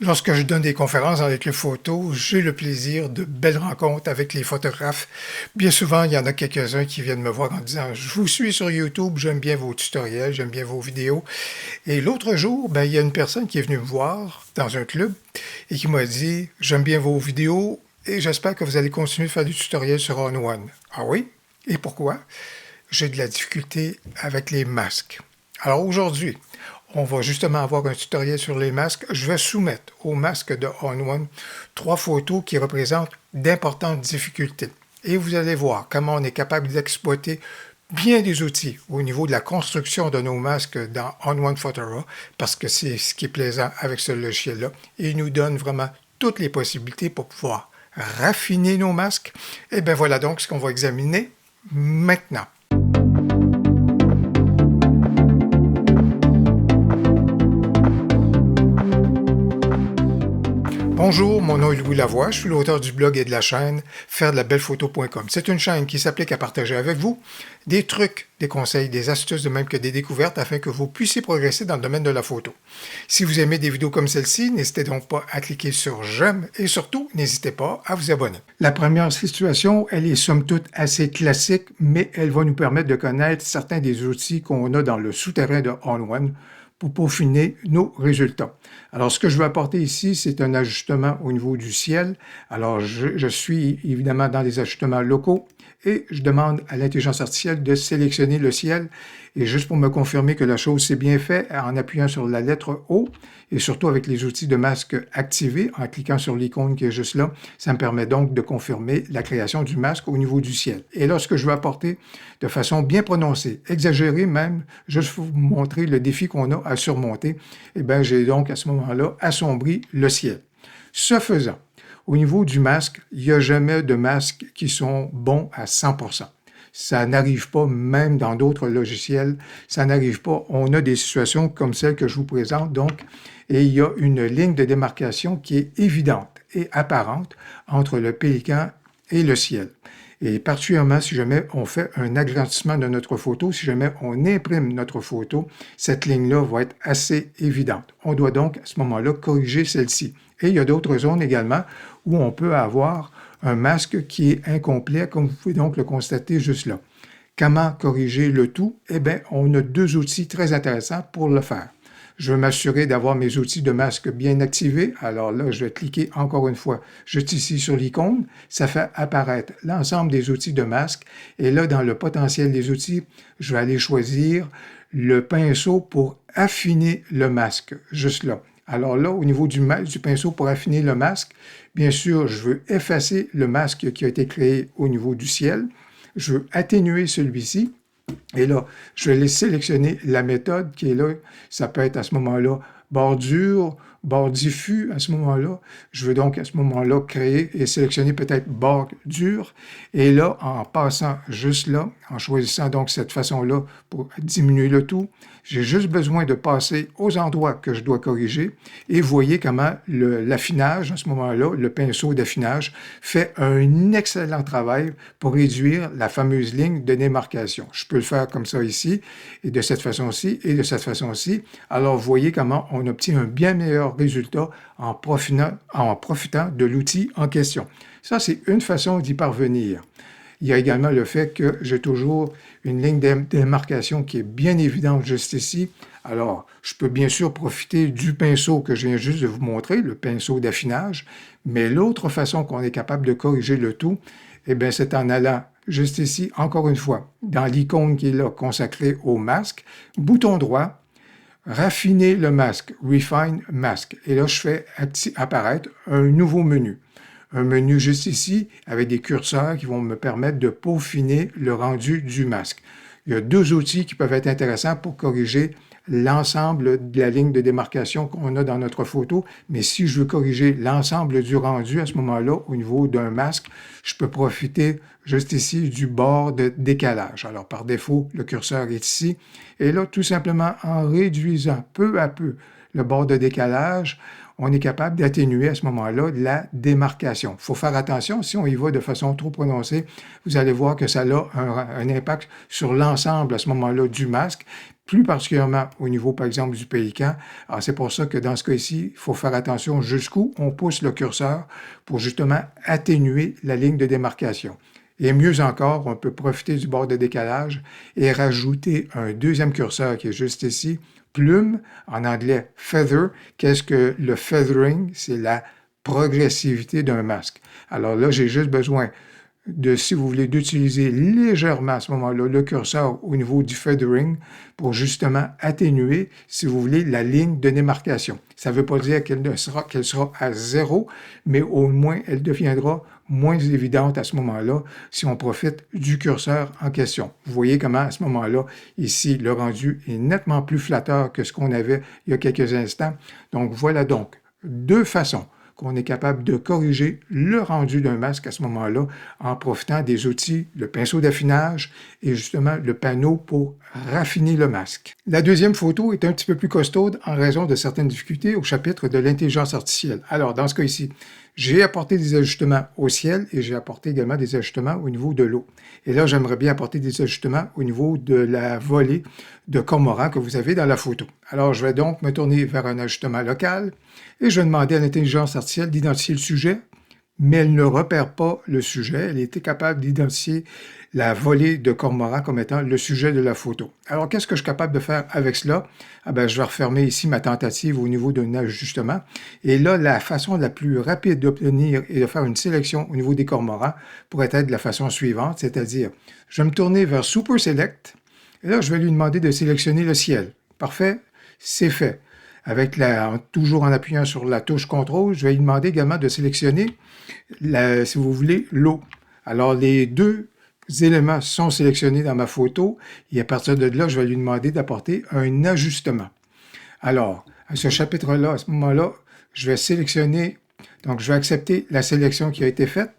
Lorsque je donne des conférences avec les photos, j'ai le plaisir de belles rencontres avec les photographes. Bien souvent, il y en a quelques-uns qui viennent me voir en disant: «Je vous suis sur YouTube, j'aime bien vos tutoriels, j'aime bien vos vidéos.» Et l'autre jour, il y a une personne qui est venue me voir dans un club et qui m'a dit: «J'aime bien vos vidéos et j'espère que vous allez continuer de faire des tutoriels sur On One.» Ah oui? Et pourquoi? J'ai de la difficulté avec les masques. Alors aujourd'hui, on va justement avoir un tutoriel sur les masques. Je vais soumettre au masque de On One 3 photos qui représentent d'importantes difficultés. Et vous allez voir comment on est capable d'exploiter bien des outils au niveau de la construction de nos masques dans On One Photora, parce que c'est ce qui est plaisant avec ce logiciel-là. Il nous donne vraiment toutes les possibilités pour pouvoir raffiner nos masques. Et bien voilà donc ce qu'on va examiner maintenant. Bonjour, mon nom est Louis Lavoie, je suis l'auteur du blog et de la chaîne fairedelabelephoto.com. C'est une chaîne qui s'applique à partager avec vous des trucs, des conseils, des astuces, de même que des découvertes afin que vous puissiez progresser dans le domaine de la photo. Si vous aimez des vidéos comme celle-ci, n'hésitez donc pas à cliquer sur j'aime et surtout, n'hésitez pas à vous abonner. La première situation, elle est somme toute assez classique, mais elle va nous permettre de connaître certains des outils qu'on a dans le souterrain de On One pour peaufiner nos résultats. Alors, ce que je vais apporter ici, c'est un ajustement au niveau du ciel. Alors, je suis évidemment dans les ajustements locaux et je demande à l'intelligence artificielle de sélectionner le ciel. Et juste pour me confirmer que la chose s'est bien faite, en appuyant sur la lettre O et surtout avec les outils de masque activés, en cliquant sur l'icône qui est juste là, ça me permet donc de confirmer la création du masque au niveau du ciel. Et là, ce que je vais apporter de façon bien prononcée, exagérée même, juste pour vous montrer le défi qu'on a à surmonter, eh bien, j'ai donc à ce moment-là assombri le ciel. Ce faisant, au niveau du masque, il n'y a jamais de masques qui sont bons à 100%. Ça n'arrive pas, même dans d'autres logiciels, ça n'arrive pas. On a des situations comme celle que je vous présente, donc, et il y a une ligne de démarcation qui est évidente et apparente entre le pélican et le ciel. Et particulièrement, si jamais on fait un agrandissement de notre photo, si jamais on imprime notre photo, cette ligne-là va être assez évidente. On doit donc, à ce moment-là, corriger celle-ci. Et il y a d'autres zones également où on peut avoir un masque qui est incomplet, comme vous pouvez donc le constater juste là. Comment corriger le tout? Eh bien, on a 2 outils très intéressants pour le faire. Je veux m'assurer d'avoir mes outils de masque bien activés. Alors là, je vais cliquer encore une fois juste ici sur l'icône. Ça fait apparaître l'ensemble des outils de masque. Et là, dans le potentiel des outils, je vais aller choisir le pinceau pour affiner le masque, juste là. Alors là, au niveau du pinceau pour affiner le masque, bien sûr, je veux effacer le masque qui a été créé au niveau du ciel. Je veux atténuer celui-ci. Et là, je vais aller sélectionner la méthode qui est là. Ça peut être à ce moment-là bordure, bord diffus à ce moment-là. Je veux donc à ce moment-là créer et sélectionner peut-être bordure. Et là, en passant juste là, en choisissant donc cette façon-là pour diminuer le tout, j'ai juste besoin de passer aux endroits que je dois corriger et vous voyez comment l'affinage, à ce moment-là, le pinceau d'affinage, fait un excellent travail pour réduire la fameuse ligne de démarcation. Je peux le faire comme ça ici, et de cette façon-ci, et de cette façon-ci. Alors, vous voyez comment on obtient un bien meilleur résultat en profitant de l'outil en question. Ça, c'est une façon d'y parvenir. Il y a également le fait que j'ai toujours une ligne de démarcation qui est bien évidente juste ici. Alors, je peux bien sûr profiter du pinceau que je viens juste de vous montrer, le pinceau d'affinage, mais l'autre façon qu'on est capable de corriger le tout, eh bien, c'est en allant juste ici, encore une fois, dans l'icône qui est là, consacrée au masque, bouton droit, raffiner le masque, Refine Mask. Et là, je fais apparaître un nouveau menu. Un menu juste ici avec des curseurs qui vont me permettre de peaufiner le rendu du masque. Il y a 2 outils qui peuvent être intéressants pour corriger l'ensemble de la ligne de démarcation qu'on a dans notre photo, mais si je veux corriger l'ensemble du rendu à ce moment-là au niveau d'un masque, je peux profiter juste ici du bord de décalage. Alors par défaut, le curseur est ici, et là tout simplement en réduisant peu à peu le bord de décalage, on est capable d'atténuer à ce moment-là la démarcation. Il faut faire attention, si on y va de façon trop prononcée, vous allez voir que ça a un impact sur l'ensemble à ce moment-là du masque, plus particulièrement au niveau, par exemple, du pélican. Alors, c'est pour ça que dans ce cas-ci, il faut faire attention jusqu'où on pousse le curseur pour justement atténuer la ligne de démarcation. Et mieux encore, on peut profiter du bord de décalage et rajouter un deuxième curseur qui est juste ici, plume, en anglais feather. Qu'est-ce que le feathering? C'est la progressivité d'un masque. Alors là, j'ai juste besoin de, si vous voulez, d'utiliser légèrement à ce moment-là le curseur au niveau du feathering pour justement atténuer, si vous voulez, la ligne de démarcation. Ça ne veut pas dire qu'elle sera à zéro, mais au moins elle deviendra moins évidente à ce moment-là si on profite du curseur en question. Vous voyez comment à ce moment-là, ici, le rendu est nettement plus flatteur que ce qu'on avait il y a quelques instants. Donc voilà donc deux façons qu'on est capable de corriger le rendu d'un masque à ce moment-là en profitant des outils, le pinceau d'affinage et justement le panneau pour raffiner le masque. La deuxième photo est un petit peu plus costaude en raison de certaines difficultés au chapitre de l'intelligence artificielle. Alors, dans ce cas ici, j'ai apporté des ajustements au ciel et j'ai apporté également des ajustements au niveau de l'eau. Et là, j'aimerais bien apporter des ajustements au niveau de la volée de cormoran que vous avez dans la photo. Alors, je vais donc me tourner vers un ajustement local et je vais demander à l'intelligence artificielle d'identifier le sujet, mais elle ne repère pas le sujet. Elle était capable d'identifier la volée de cormoran comme étant le sujet de la photo. Alors, qu'est-ce que je suis capable de faire avec cela? Je vais refermer ici ma tentative au niveau d'un ajustement. Et là, la façon la plus rapide d'obtenir et de faire une sélection au niveau des cormorans pourrait être de la façon suivante, c'est-à-dire, je vais me tourner vers Super Select, et là, je vais lui demander de sélectionner le ciel. Parfait, c'est fait. Toujours en appuyant sur la touche contrôle, je vais lui demander également de sélectionner, si vous voulez, l'eau. Alors, les deux éléments sont sélectionnés dans ma photo et à partir de là, je vais lui demander d'apporter un ajustement. Alors, à ce chapitre-là, à ce moment-là, je vais sélectionner, donc je vais accepter la sélection qui a été faite.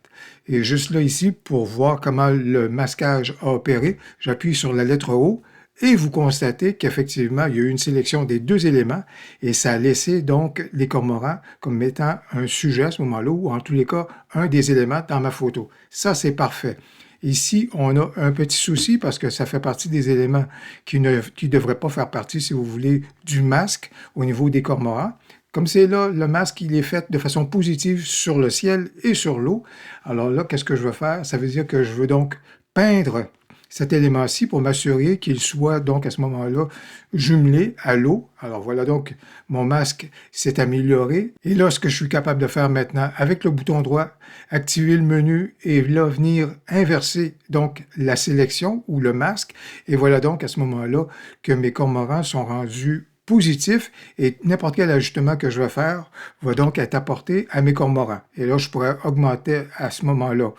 Et juste là, ici, pour voir comment le masquage a opéré, j'appuie sur la lettre O et vous constatez qu'effectivement, il y a eu une sélection des deux éléments et ça a laissé donc les cormorans comme étant un sujet à ce moment-là ou en tous les cas, un des éléments dans ma photo. Ça, c'est parfait. Ici, on a un petit souci parce que ça fait partie des éléments qui ne devraient pas faire partie, si vous voulez, du masque au niveau des cormorans. Comme c'est là, le masque, il est fait de façon positive sur le ciel et sur l'eau. Alors là, qu'est-ce que je veux faire? Ça veut dire que je veux donc peindre cet élément-ci pour m'assurer qu'il soit donc à ce moment-là jumelé à l'eau. Alors voilà donc, mon masque s'est amélioré. Et là, ce que je suis capable de faire maintenant, avec le bouton droit, activer le menu et là, venir inverser donc la sélection ou le masque. Et voilà donc à ce moment-là que mes cormorans sont rendus positif et n'importe quel ajustement que je vais faire va donc être apporté à mes cormorans. Et là, je pourrais augmenter à ce moment-là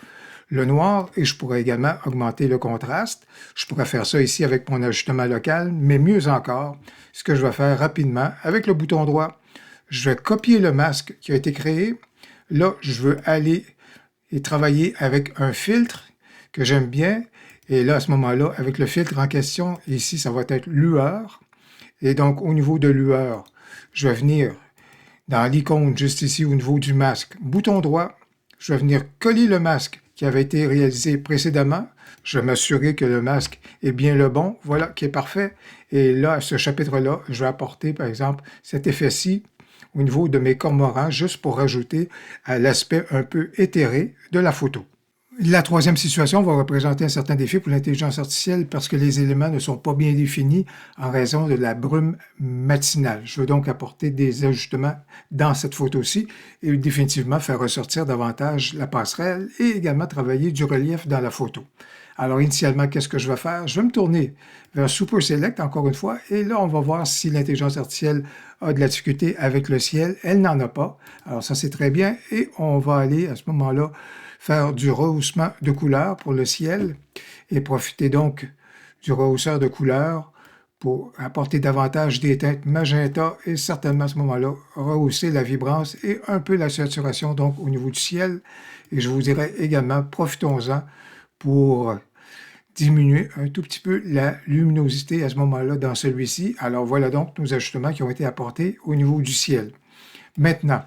le noir et je pourrais également augmenter le contraste. Je pourrais faire ça ici avec mon ajustement local, mais mieux encore, ce que je vais faire rapidement avec le bouton droit, je vais copier le masque qui a été créé. Là, je veux aller et travailler avec un filtre que j'aime bien. Et là, à ce moment-là, avec le filtre en question, ici, ça va être lueur. Et donc, au niveau de lueur, je vais venir dans l'icône juste ici au niveau du masque, bouton droit, je vais venir coller le masque qui avait été réalisé précédemment. Je vais m'assurer que le masque est bien le bon, voilà, qui est parfait. Et là, à ce chapitre-là, je vais apporter, par exemple, cet effet-ci au niveau de mes cormorans, juste pour rajouter à l'aspect un peu éthéré de la photo. La troisième situation va représenter un certain défi pour l'intelligence artificielle parce que les éléments ne sont pas bien définis en raison de la brume matinale. Je veux donc apporter des ajustements dans cette photo-ci et définitivement faire ressortir davantage la passerelle et également travailler du relief dans la photo. Alors initialement, qu'est-ce que je vais faire? Je vais me tourner vers Super Select encore une fois et là, on va voir si l'intelligence artificielle a de la difficulté avec le ciel. Elle n'en a pas. Alors ça, c'est très bien et on va aller à ce moment-là faire du rehaussement de couleur pour le ciel et profiter donc du rehausseur de couleur pour apporter davantage des teintes magenta et certainement à ce moment-là rehausser la vibrance et un peu la saturation donc au niveau du ciel. Et je vous dirais également, profitons-en pour diminuer un tout petit peu la luminosité à ce moment-là dans celui-ci. Alors voilà donc nos ajustements qui ont été apportés au niveau du ciel. Maintenant,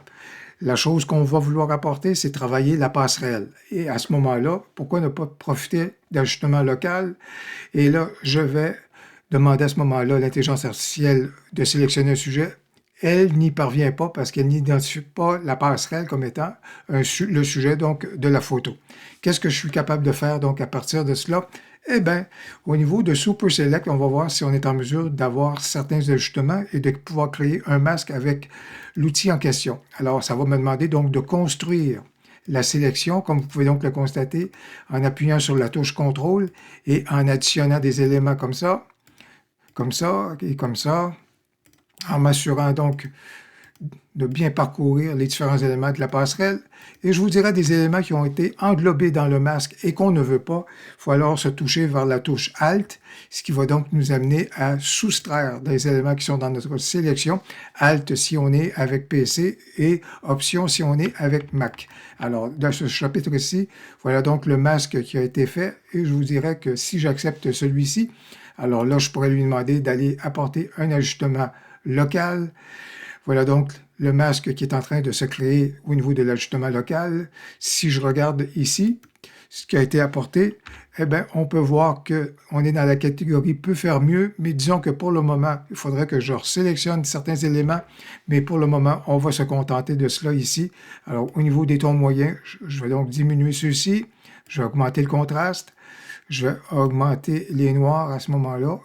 la chose qu'on va vouloir apporter, c'est travailler la passerelle. Et à ce moment-là, pourquoi ne pas profiter d'ajustement local? Et là, je vais demander à ce moment-là à l'intelligence artificielle de sélectionner un sujet. Elle n'y parvient pas parce qu'elle n'identifie pas la passerelle comme étant le sujet donc de la photo. Qu'est-ce que je suis capable de faire donc à partir de cela? Eh bien, au niveau de Super Select, on va voir si on est en mesure d'avoir certains ajustements et de pouvoir créer un masque avec l'outil en question. Alors, ça va me demander donc de construire la sélection, comme vous pouvez donc le constater, en appuyant sur la touche contrôle et en additionnant des éléments comme ça et comme ça, en m'assurant donc de bien parcourir les différents éléments de la passerelle. Et je vous dirai des éléments qui ont été englobés dans le masque et qu'on ne veut pas. Il faut alors se toucher vers la touche Alt, ce qui va donc nous amener à soustraire des éléments qui sont dans notre sélection. Alt si on est avec PC et Option si on est avec Mac. Alors, dans ce chapitre-ci, voilà donc le masque qui a été fait et je vous dirais que si j'accepte celui-ci, alors là, je pourrais lui demander d'aller apporter un ajustement local. Voilà donc le masque qui est en train de se créer au niveau de l'ajustement local. Si je regarde ici, ce qui a été apporté, eh bien, on peut voir qu'on est dans la catégorie peut faire mieux, mais disons que pour le moment, il faudrait que je sélectionne certains éléments, mais pour le moment, on va se contenter de cela ici. Alors, au niveau des tons moyens, je vais donc diminuer ceux-ci, je vais augmenter le contraste, je vais augmenter les noirs à ce moment-là,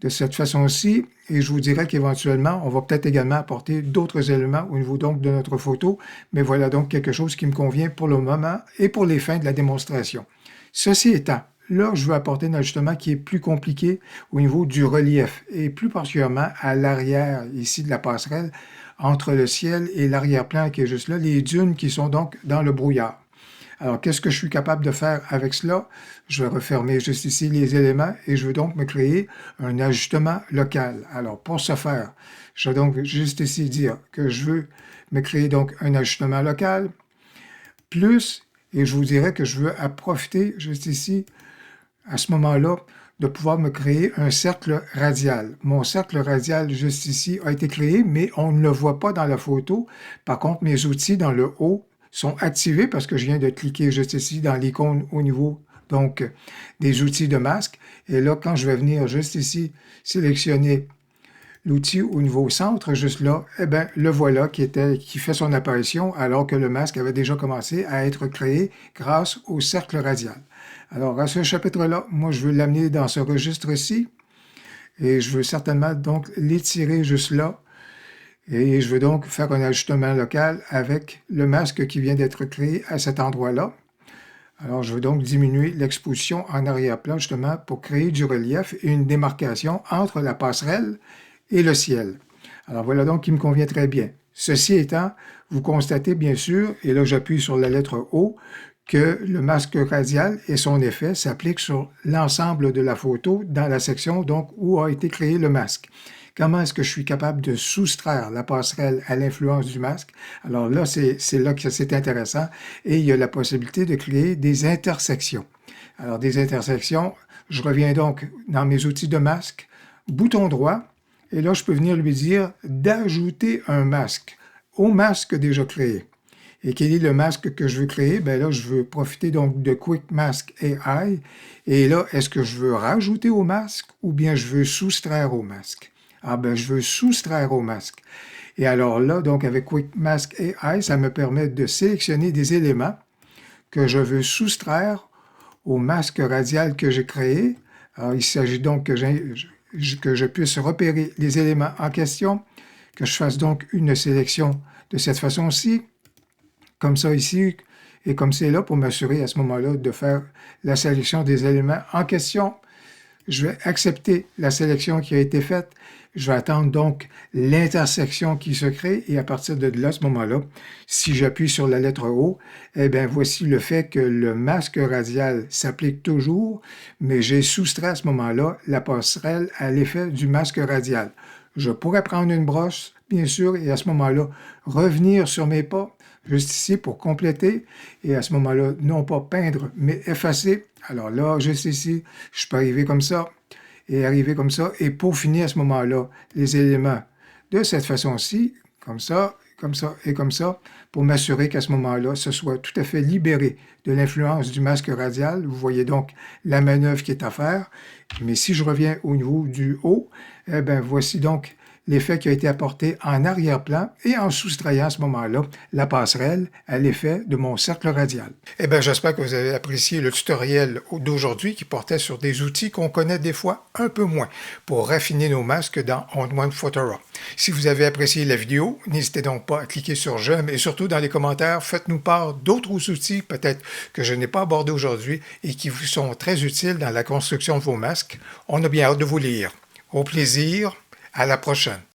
de cette façon-ci, et je vous dirais qu'éventuellement, on va peut-être également apporter d'autres éléments au niveau donc de notre photo, mais voilà donc quelque chose qui me convient pour le moment et pour les fins de la démonstration. Ceci étant, là, je veux apporter un ajustement qui est plus compliqué au niveau du relief, et plus particulièrement à l'arrière ici de la passerelle, entre le ciel et l'arrière-plan qui est juste là, les dunes qui sont donc dans le brouillard. Alors, qu'est-ce que je suis capable de faire avec cela? Je vais refermer juste ici les éléments et je veux donc me créer un ajustement local. Alors, pour ce faire, je vais donc juste ici dire que je veux me créer donc un ajustement local, plus, et je vous dirais que je veux profiter juste ici, à ce moment-là, de pouvoir me créer un cercle radial. Mon cercle radial juste ici a été créé, mais on ne le voit pas dans la photo. Par contre, mes outils dans le haut sont activés parce que je viens de cliquer juste ici dans l'icône au niveau donc des outils de masque. Et là, quand je vais venir juste ici sélectionner l'outil au niveau centre, juste là, eh bien, le voilà qui fait son apparition alors que le masque avait déjà commencé à être créé grâce au cercle radial. Alors, à ce chapitre-là, moi, je veux l'amener dans ce registre-ci et je veux certainement donc l'étirer juste là. Et je veux donc faire un ajustement local avec le masque qui vient d'être créé à cet endroit-là. Alors, je veux donc diminuer l'exposition en arrière-plan justement pour créer du relief et une démarcation entre la passerelle et le ciel. Alors, voilà donc qui me convient très bien. Ceci étant, vous constatez bien sûr, et là j'appuie sur la lettre O, que le masque radial et son effet s'appliquent sur l'ensemble de la photo dans la section donc où a été créé le masque. Comment est-ce que je suis capable de soustraire la passerelle à l'influence du masque? Alors là, c'est là que c'est intéressant et il y a la possibilité de créer des intersections. Alors des intersections, je reviens donc dans mes outils de masque, bouton droit, et là je peux venir lui dire d'ajouter un masque au masque déjà créé. Et quel est le masque que je veux créer? Ben là, je veux profiter donc de Quick Mask AI. Et là, est-ce que je veux rajouter au masque ou bien je veux soustraire au masque? Ah ben, je veux soustraire au masque. Et alors là, donc avec Quick Mask AI, ça me permet de sélectionner des éléments que je veux soustraire au masque radial que j'ai créé. Alors, il s'agit donc que je puisse repérer les éléments en question, que je fasse donc une sélection de cette façon-ci, comme ça ici, et comme c'est là pour m'assurer à ce moment-là de faire la sélection des éléments en question. Je vais accepter la sélection qui a été faite. Je vais attendre donc l'intersection qui se crée et à partir de là, à ce moment-là, si j'appuie sur la lettre O, eh bien, voici le fait que le masque radial s'applique toujours, mais j'ai soustrait à ce moment-là la passerelle à l'effet du masque radial. Je pourrais prendre une brosse, bien sûr, et à ce moment-là, revenir sur mes pas, juste ici pour compléter, et à ce moment-là, non pas peindre, mais effacer. Alors là, juste ici, je peux arriver comme ça, et pour finir à ce moment-là, les éléments de cette façon-ci, comme ça, comme ça, pour m'assurer qu'à ce moment-là, ce soit tout à fait libéré de l'influence du masque radial. Vous voyez donc la manœuvre qui est à faire. Mais si je reviens au niveau du haut, eh bien, voici donc l'effet qui a été apporté en arrière-plan et en soustrayant à ce moment-là la passerelle à l'effet de mon cercle radial. Eh bien, j'espère que vous avez apprécié le tutoriel d'aujourd'hui qui portait sur des outils qu'on connaît des fois un peu moins pour raffiner nos masques dans On-One Photorough. Si vous avez apprécié la vidéo, n'hésitez donc pas à cliquer sur j'aime et surtout dans les commentaires, faites-nous part d'autres outils peut-être que je n'ai pas abordés aujourd'hui et qui vous sont très utiles dans la construction de vos masques. On a bien hâte de vous lire. Au plaisir, à la prochaine.